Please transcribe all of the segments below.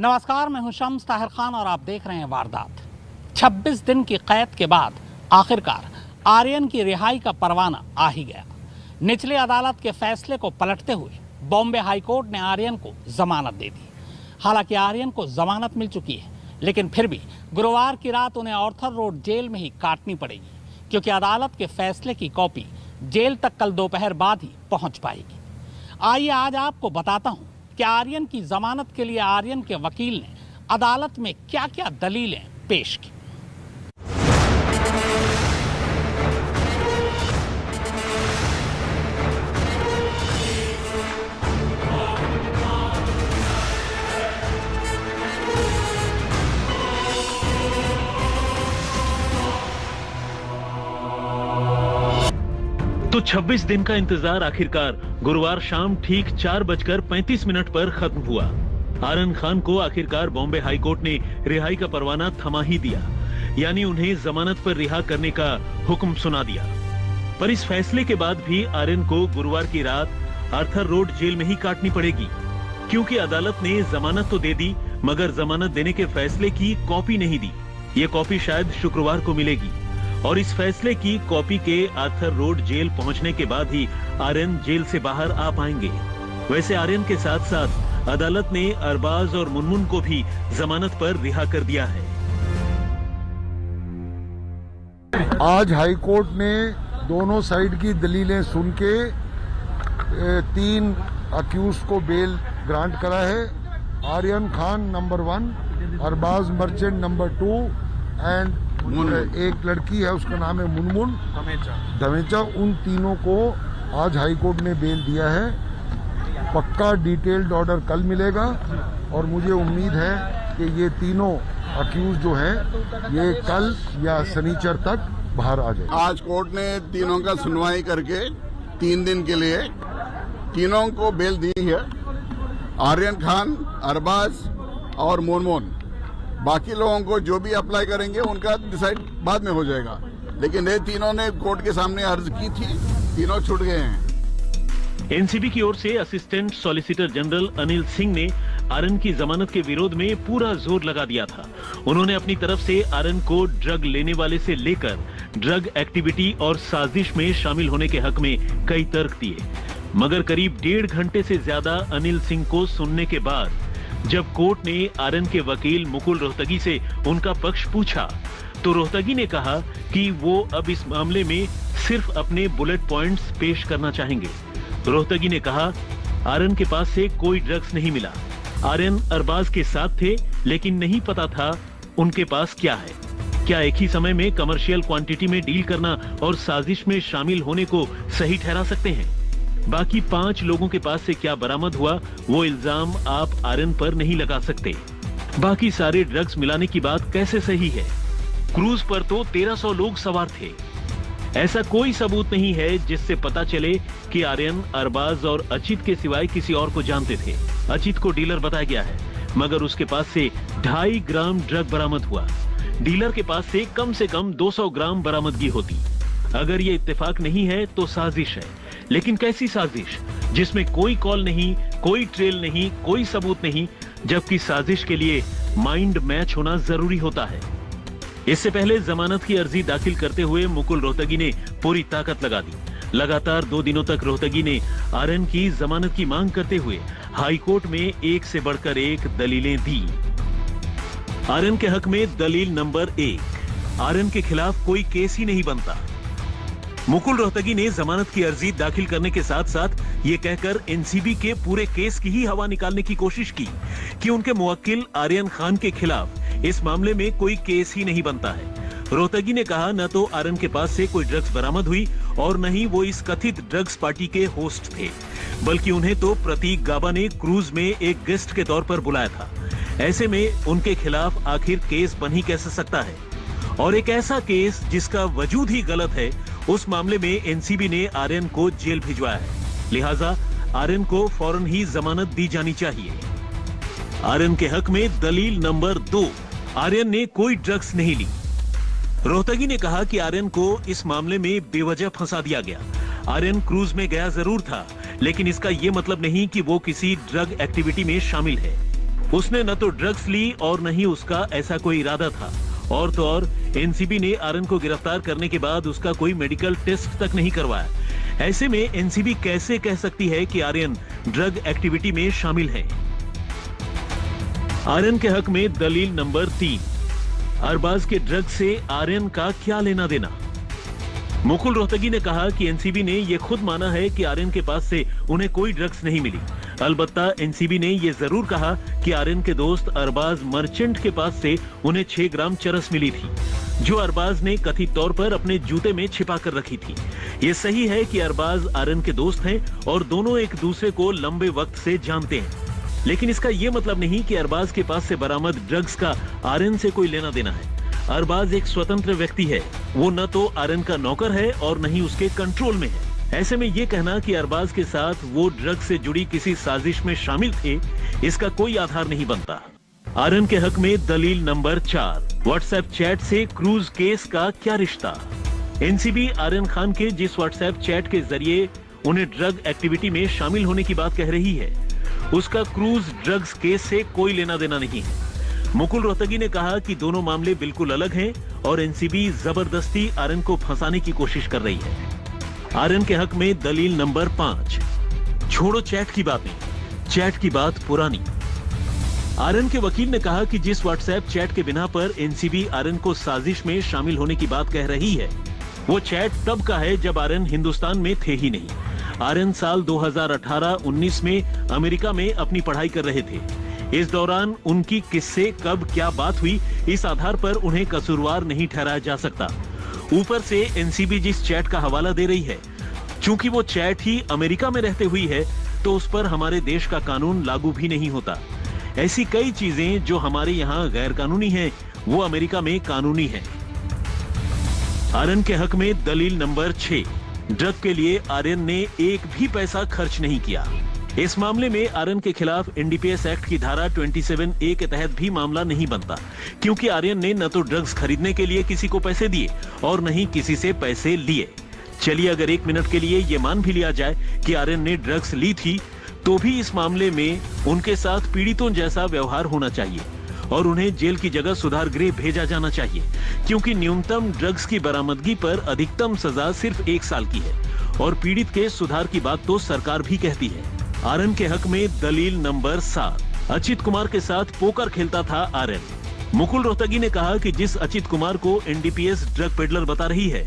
नमस्कार, मैं हूं शम्स ताहिर खान और आप देख रहे हैं वारदात। 26 दिन की कैद के बाद आखिरकार आर्यन की रिहाई का परवाना आ ही गया। निचली अदालत के फैसले को पलटते हुए बॉम्बे हाईकोर्ट ने आर्यन को जमानत दे दी। हालांकि आर्यन को जमानत मिल चुकी है, लेकिन फिर भी गुरुवार की रात उन्हें आर्थर रोड जेल में ही काटनी पड़ेगी, क्योंकि अदालत के फैसले की कॉपी जेल तक कल दोपहर बाद ही पहुंच पाएगी। आइए आज आपको बताता हूं कि आर्यन की जमानत के लिए आर्यन के वकील ने अदालत में क्या क्या दलीलें पेश की। तो 26 दिन का इंतजार आखिरकार गुरुवार शाम ठीक 4:35 पर खत्म हुआ। आर्यन खान को आखिरकार बॉम्बे हाईकोर्ट ने रिहाई का परवाना थमा ही दिया, यानी उन्हें जमानत पर रिहा करने का हुक्म सुना दिया। पर इस फैसले के बाद भी आर्यन को गुरुवार की रात आर्थर रोड जेल में ही काटनी पड़ेगी, क्योंकि अदालत ने जमानत तो दे दी, मगर जमानत देने के फैसले की कॉपी नहीं दी। ये कॉपी शायद शुक्रवार को मिलेगी और इस फैसले की कॉपी के आर्थर रोड जेल पहुंचने के बाद ही आर्यन जेल से बाहर आ पाएंगे। वैसे आर्यन के साथ साथ अदालत ने अरबाज और मुनमुन को भी जमानत पर रिहा कर दिया है। आज हाईकोर्ट ने दोनों साइड की दलीलें सुन के 3 अक्यूज को बेल ग्रांट करा है। Aryan Khan number 1, Arbaaz Merchant number 2 and एक लड़की है, उसका नाम है मुनमुन धमेचा। उन तीनों को आज हाईकोर्ट ने बेल दिया है। पक्का डिटेल्ड ऑर्डर कल मिलेगा और मुझे उम्मीद है कि ये तीनों अक्यूज जो हैं ये कल या शनिचर तक बाहर आ जाए। आज कोर्ट ने तीनों का सुनवाई करके 3 दिन के लिए तीनों को बेल दी है। आर्यन खान, अरबाज और मुनमुन। बाकी लोगों को जो भी अप्लाई करेंगे उनका डिसाइड बाद में हो जाएगा, लेकिन ये तीनों ने कोर्ट के सामने अर्ज की थी, तीनों छूट गए हैं। एनसीबी की ओर से assistant solicitor general Anil Singh ने आर्यन की जमानत के विरोध में पूरा जोर लगा दिया था। उन्होंने अपनी तरफ से आर्यन को ड्रग लेने वाले से लेकर ड्रग एक्टिविटी और साजिश में शामिल होने के हक में कई तर्क दिए, मगर करीब 1.5 घंटे से ज्यादा अनिल सिंह को सुनने के बाद जब कोर्ट ने आर्यन के वकील मुकुल रोहतगी से उनका पक्ष पूछा, तो रोहतगी ने कहा कि वो अब इस मामले में सिर्फ अपने बुलेट पॉइंट्स पेश करना चाहेंगे। रोहतगी ने कहा, आर्यन के पास से कोई ड्रग्स नहीं मिला। आर्यन अरबाज के साथ थे, लेकिन नहीं पता था उनके पास क्या है। क्या एक ही समय में कमर्शियल क्वांटिटी में डील करना और साजिश में शामिल होने को सही ठहरा सकते हैं? बाकी 5 लोगों के पास से क्या बरामद हुआ, वो इल्जाम आप आर्यन पर नहीं लगा सकते। बाकी सारे ड्रग्स मिलाने की बात कैसे सही है? क्रूज पर तो 1300 लोग सवार थे। ऐसा कोई सबूत नहीं है जिससे पता चले कि आर्यन अरबाज और अचित के सिवाय किसी और को जानते थे। अचित को डीलर बताया गया है, मगर उसके पास से 2.5 ग्राम ड्रग बरामद हुआ। डीलर के पास से कम 200 ग्राम बरामदगी होती। अगर ये इत्तेफाक नहीं है तो साजिश है, लेकिन कैसी साजिश जिसमें कोई कॉल नहीं, कोई ट्रेल नहीं, कोई सबूत नहीं, जबकि साजिश के लिए माइंड मैच होना जरूरी होता है। इससे पहले जमानत की अर्जी दाखिल करते हुए मुकुल रोहतगी ने पूरी ताकत लगा दी। लगातार 2 दिनों तक रोहतगी ने आर्यन की जमानत की मांग करते हुए हाईकोर्ट में एक से बढ़कर एक दलीलें दी। आर्यन के हक में दलील नंबर 1, आर्यन के खिलाफ कोई केस ही नहीं बनता। मुकुल रोहतगी ने जमानत की अर्जी दाखिल करने के साथ साथ ये कहकर एनसीबी के पूरे केस की ही हवा निकालने की कोशिश की कि उनके मुवक्किल आर्यन खान के खिलाफ इस मामले में कोई केस ही नहीं बनता है। रोहतगी ने कहा, न तो आर्यन के पास से कोई ड्रग्स बरामद हुई और न ही वो इस कथित ड्रग्स पार्टी के होस्ट थे, बल्कि उन्हें तो प्रतीक गाबा ने क्रूज में एक गेस्ट के तौर पर बुलाया था। ऐसे में उनके खिलाफ आखिर केस बन ही कैसे सकता है? और एक ऐसा केस जिसका वजूद ही गलत है, उस मामले में एनसीबी ने आर्यन को जेल भिजवाया है। लिहाजा आर्यन को फौरन ही जमानत दी जानी चाहिए। आर्यन के हक में दलील नंबर 2, आर्यन ने कोई ड्रग्स नहीं ली। रोहतगी ने कहा कि आर्यन को इस मामले में बेवजह फंसा दिया गया। आर्यन क्रूज में गया जरूर था, लेकिन इसका यह मतलब नहीं कि वो किसी ड्रग एक्टिविटी में शामिल है। उसने न तो ड्रग्स ली और न ही उसका ऐसा कोई इरादा था। और तो और एनसीबी ने आर्यन को गिरफ्तार करने के बाद उसका कोई मेडिकल टेस्ट तक नहीं करवाया। ऐसे में एनसीबी कैसे कह सकती है कि आर्यन ड्रग एक्टिविटी में शामिल है? आर्यन के हक में दलील नंबर 3, अरबाज के ड्रग से आर्यन का क्या लेना देना? मुकुल रोहतगी ने कहा कि एनसीबी ने यह खुद माना है कि आर्यन के पास से उन्हें कोई ड्रग्स नहीं मिली। अलबत्ता एनसीबी ने यह जरूर कहा कि आर्यन के दोस्त अरबाज मर्चेंट के पास से उन्हें 6 ग्राम चरस मिली थी, जो अरबाज ने कथित तौर पर अपने जूते में छिपा कर रखी थी। ये सही है कि अरबाज आर्यन के दोस्त हैं और दोनों एक दूसरे को लंबे वक्त से जानते हैं, लेकिन इसका यह मतलब नहीं कि अरबाज के पास से बरामद ड्रग्स का आर्यन से कोई लेना देना है। अरबाज एक स्वतंत्र व्यक्ति है, वो न तो आर्यन का नौकर है और न ही उसके कंट्रोल में है। ऐसे में ये कहना कि अरबाज के साथ वो ड्रग्स से जुड़ी किसी साजिश में शामिल थे, इसका कोई आधार नहीं बनता। आर्यन के हक में दलील नंबर 4, व्हाट्सएप चैट से क्रूज केस का क्या रिश्ता? एनसीबी आर्यन खान के जिस व्हाट्सएप चैट के जरिए उन्हें ड्रग एक्टिविटी में शामिल होने की बात कह रही है, उसका क्रूज ड्रग्स केस से कोई लेना देना नहीं है। मुकुल रोहतगी ने कहा कि दोनों मामले बिल्कुल अलग हैं और एनसीबी जबरदस्ती आर्यन को फंसाने की कोशिश कर रही है। आर्यन के हक में दलील नंबर 5, छोड़ो चैट की बातें, चैट की बात पुरानी। आर्यन के वकील ने कहा कि जिस व्हाट्सएप चैट के बिना पर एनसीबी आर्यन को साजिश में शामिल होने की बात कह रही है, वो चैट तब का है जब आर्यन हिंदुस्तान में थे ही नहीं। आर्यन साल 2018-19 में अमेरिका में अपनी पढ़ाई कर रहे थे। इस दौरान उनकी किससे कब क्या बात हुई, इस आधार पर उन्हें कसूरवार नहीं ठहराया जा सकता। ऊपर से एनसीबी जिस चैट का हवाला दे रही है, चूंकि वो चैट ही अमेरिका में रहते हुई है, तो उस पर हमारे देश का कानून लागू भी नहीं होता। ऐसी कई चीजें जो हमारे यहाँ गैर कानूनी हैं, वो अमेरिका में कानूनी है। आर्यन के हक में दलील नंबर 6, ड्रग के लिए आर्यन ने एक भी पैसा खर्च नहीं किया। इस मामले में आर्यन के खिलाफ एनडीपीएस एक्ट की धारा 27A के तहत भी मामला नहीं बनता, क्योंकि आर्यन ने न तो ड्रग्स खरीदने के लिए किसी को पैसे दिए और न ही किसी से पैसे लिए। चलिए अगर 1 मिनट के लिए ये मान भी लिया जाए कि आर्यन ने ड्रग्स ली थी, तो भी इस मामले में उनके साथ पीड़ितों जैसा व्यवहार होना चाहिए और उन्हें जेल की जगह सुधार गृह भेजा जाना चाहिए, क्योंकि न्यूनतम ड्रग्स की बरामदगी पर अधिकतम सजा सिर्फ 1 साल की है और पीड़ित के सुधार की बात तो सरकार भी कहती है। आर्यन के हक में दलील नंबर 7, अचित कुमार के साथ पोकर खेलता था आर्यन। मुकुल रोहतगी ने कहा कि जिस अचित कुमार को एनडीपीएस ड्रग पेडलर बता रही है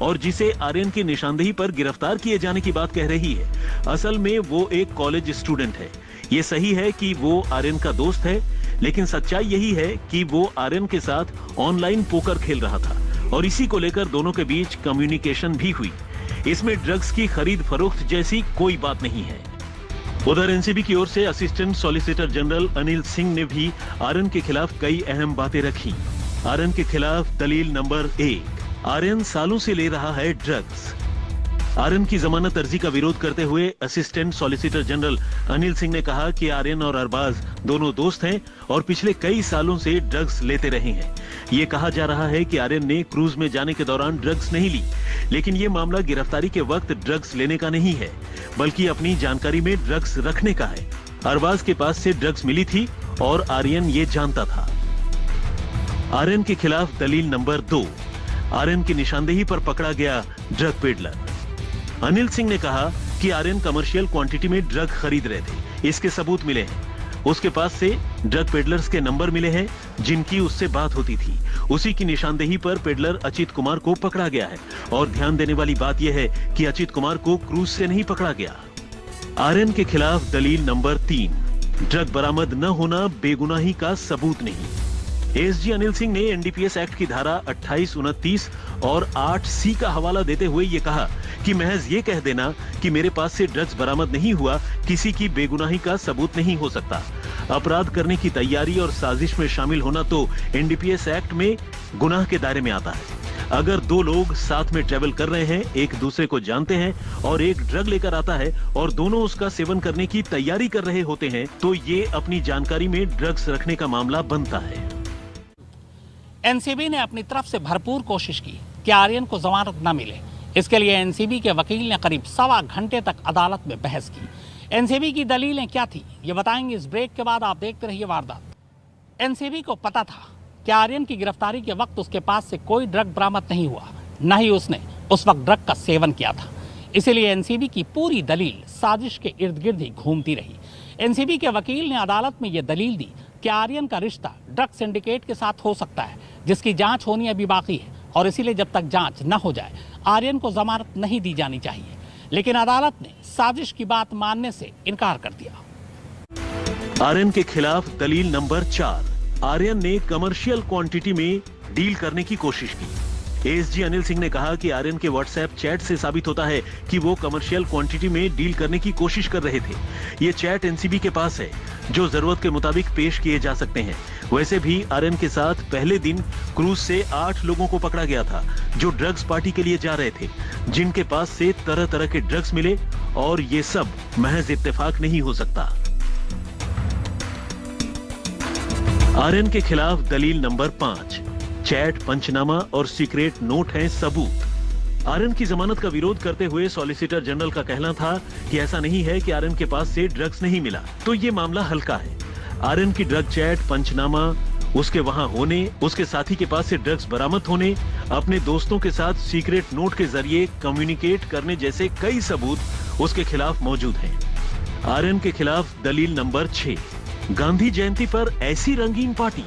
और जिसे आर्यन की निशानदेही पर गिरफ्तार किए जाने की बात कह रही है, असल में वो एक कॉलेज स्टूडेंट है। ये सही है कि वो आर्यन का दोस्त है, लेकिन सच्चाई यही है कि वो आर्यन के साथ ऑनलाइन पोकर खेल रहा था और इसी को लेकर दोनों के बीच कम्युनिकेशन भी हुई। इसमें ड्रग्स की खरीद फरोख्त जैसी कोई बात नहीं है। उधर एनसीबी की ओर से assistant solicitor general Anil Singh ने भी आर्यन के खिलाफ कई अहम बातें रखी। आर्यन के खिलाफ दलील नंबर 1, आर्यन सालों से ले रहा है ड्रग्स। आर्यन की जमानत अर्जी का विरोध करते हुए assistant solicitor general Anil Singh ने कहा कि आर्यन और अरबाज दोनों दोस्त हैं और पिछले कई सालों से ड्रग्स लेते रहे हैं। ये कहा जा रहा है कि आर्यन ने क्रूज में जाने के दौरान ड्रग्स नहीं ली, लेकिन ये मामला गिरफ्तारी के वक्त ड्रग्स लेने का नहीं है, बल्कि अपनी जानकारी में ड्रग्स रखने का है। अरबाज के पास से ड्रग्स मिली थी और आर्यन ये जानता था। आर्यन के खिलाफ दलील नंबर 2, आर्यन की निशानदेही पर पकड़ा गया ड्रग पेडलर। अनिल सिंह ने कहा कि आर्यन कमर्शियल क्वांटिटी में ड्रग खरीद रहे थे, इसके सबूत मिले हैं। उसके पास से ड्रग पेडलर्स के नंबर मिले हैं जिनकी उससे बात होती थी। उसी की निशानदेही पर पेडलर अचित कुमार को पकड़ा गया है और ध्यान देने वाली बात यह है कि अचित कुमार को क्रूज से नहीं पकड़ा गया। आर्यन के खिलाफ दलील नंबर 3, ड्रग बरामद न होना बेगुनाही का सबूत नहीं। एसजी अनिल सिंह ने एनडीपीएस एक्ट की धारा 28, 29 और 8C का हवाला देते हुए ये कहा कि महज ये कह देना कि मेरे पास से ड्रग्स बरामद नहीं हुआ किसी की बेगुनाही का सबूत नहीं हो सकता। अपराध करने की तैयारी और साजिश में शामिल होना तो एनडीपीएस एक्ट में गुनाह के दायरे में आता है। अगर 2 लोग साथ में ट्रेवल कर रहे हैं, एक दूसरे को जानते हैं और एक ड्रग लेकर आता है और दोनों उसका सेवन करने की तैयारी कर रहे होते हैं, तो ये अपनी जानकारी में ड्रग्स रखने का मामला बनता है। एनसीबी ने अपनी तरफ से भरपूर कोशिश की कि आर्यन को जमानत न मिले। इसके लिए एनसीबी के वकील ने करीब 1.25 घंटे तक अदालत में बहस की। एनसीबी की दलीलें क्या थी, ये बताएंगे इस ब्रेक के बाद। आप देखते रहिए वारदात। एनसीबी को पता था कि आर्यन की गिरफ्तारी के वक्त उसके पास से कोई ड्रग बरामद नहीं हुआ, न ही उसने उस वक्त ड्रग का सेवन किया था। इसीलिए एनसीबी की पूरी दलील साजिश के इर्द गिर्द ही घूमती रही। एनसीबी के वकील ने अदालत में यह दलील दी कि आर्यन का रिश्ता ड्रग सिंडिकेट के साथ हो सकता है, जिसकी जांच होनी अभी बाकी है, और इसीलिए जब तक जांच न हो जाए आर्यन को जमानत नहीं दी जानी चाहिए। लेकिन अदालत ने साजिश की बात मानने से इनकार कर दिया। आर्यन के खिलाफ दलील नंबर 4। आर्यन ने कमर्शियल क्वांटिटी में डील करने की कोशिश की। एएसजी अनिल सिंह ने कहा कि आर्यन के व्हाट्सएप चैट से साबित होता है कि वो कमर्शियल क्वांटिटी में डील करने की कोशिश कर रहे थे। ये चैट एनसीबी के पास है, जो जरूरत के मुताबिक पेश किए जा सकते हैं। वैसे भी आर्यन के साथ पहले दिन क्रूज से 8 लोगों को पकड़ा गया था, जो ड्रग्स पार्टी के लिए जा रहे थे, जिनके पास से तरह तरह के ड्रग्स मिले, और ये सब महज इत्तेफाक नहीं हो सकता। आर्यन के खिलाफ दलील नंबर 5। चैट, पंचनामा और सीक्रेट नोट हैं सबूत। आर्यन की जमानत का विरोध करते हुए सॉलिसिटर जनरल का कहना था कि ऐसा नहीं है कि आर्यन के पास से ड्रग्स नहीं मिला, तो ये मामला हल्का है। आर्यन की ड्रग चैट, पंचनामा, उसके वहां होने, उसके साथी के पास से ड्रग्स बरामद होने, अपने दोस्तों के साथ सीक्रेट नोट के जरिए कम्युनिकेट करने जैसे कई सबूत उसके खिलाफ मौजूद हैं। आर्यन के खिलाफ दलील नंबर 6। गांधी जयंती पर ऐसी रंगीन पार्टी।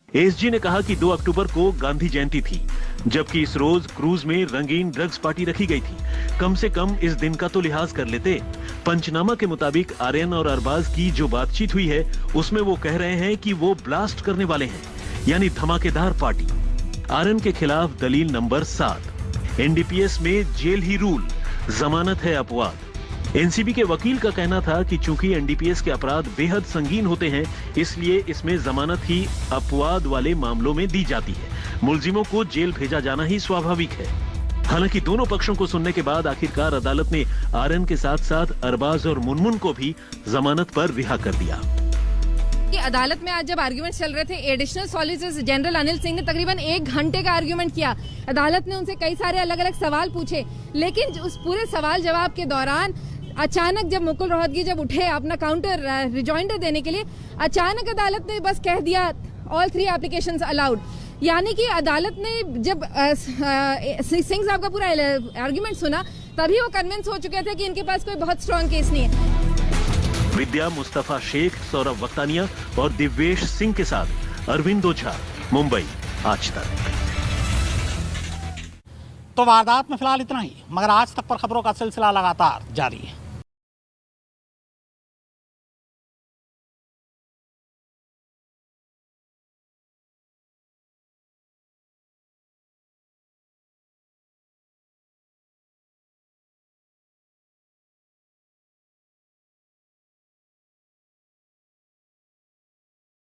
एएसजी ने कहा कि 2 अक्टूबर को गांधी जयंती थी, जबकि इस रोज क्रूज में रंगीन ड्रग्स पार्टी रखी गई थी। कम से कम इस दिन का तो लिहाज कर लेते। पंचनामा के मुताबिक आर्यन और अरबाज की जो बातचीत हुई है, उसमें वो कह रहे हैं कि वो ब्लास्ट करने वाले हैं, यानी धमाकेदार पार्टी। आर्यन के खिलाफ दलील नंबर 7। एनडीपीएस में जेल ही रूल, जमानत है अपवाद। एनसीबी के वकील का कहना था कि चूंकि एनडीपीएस के अपराध बेहद संगीन होते हैं, इसलिए इसमें जमानत ही अपवाद वाले मामलों में दी जाती है। मुलजिमों को जेल भेजा जाना ही स्वाभाविक है। हालांकि दोनों पक्षों को सुनने के बाद आखिरकार अदालत ने आर्यन के साथ साथ अरबाज और मुनमुन को भी जमानत पर रिहा कर दिया। अदालत में आज जब आर्ग्यूमेंट चल रहे थे, additional solicitor general Anil Singh ने तकरीबन 1 घंटे का आर्ग्यूमेंट किया। अदालत ने उनसे कई सारे अलग अलग सवाल पूछे, लेकिन उस पूरे सवाल जवाब के दौरान अचानक जब मुकुल रोहतगी जब उठे अपना काउंटर रिजॉइंडर देने के लिए, अचानक अदालत ने बस कह दिया ऑल 3 एप्लीकेशंस अलाउड। यानी कि अदालत ने जब सिंह साहब का पूरा आर्ग्यूमेंट सुना, तभी वो कन्विंस हो चुके थे कि इनके पास कोई बहुत स्ट्रॉन्ग केस नहीं है। विद्या, मुस्तफा शेख, सौरभ वक्तानिया और दिव्येश सिंह के साथ अरविंद ओझा, मुंबई, आज तक। तो वारदात में फिलहाल इतना ही, मगर आज तक पर खबरों का सिलसिला लगातार जारी है।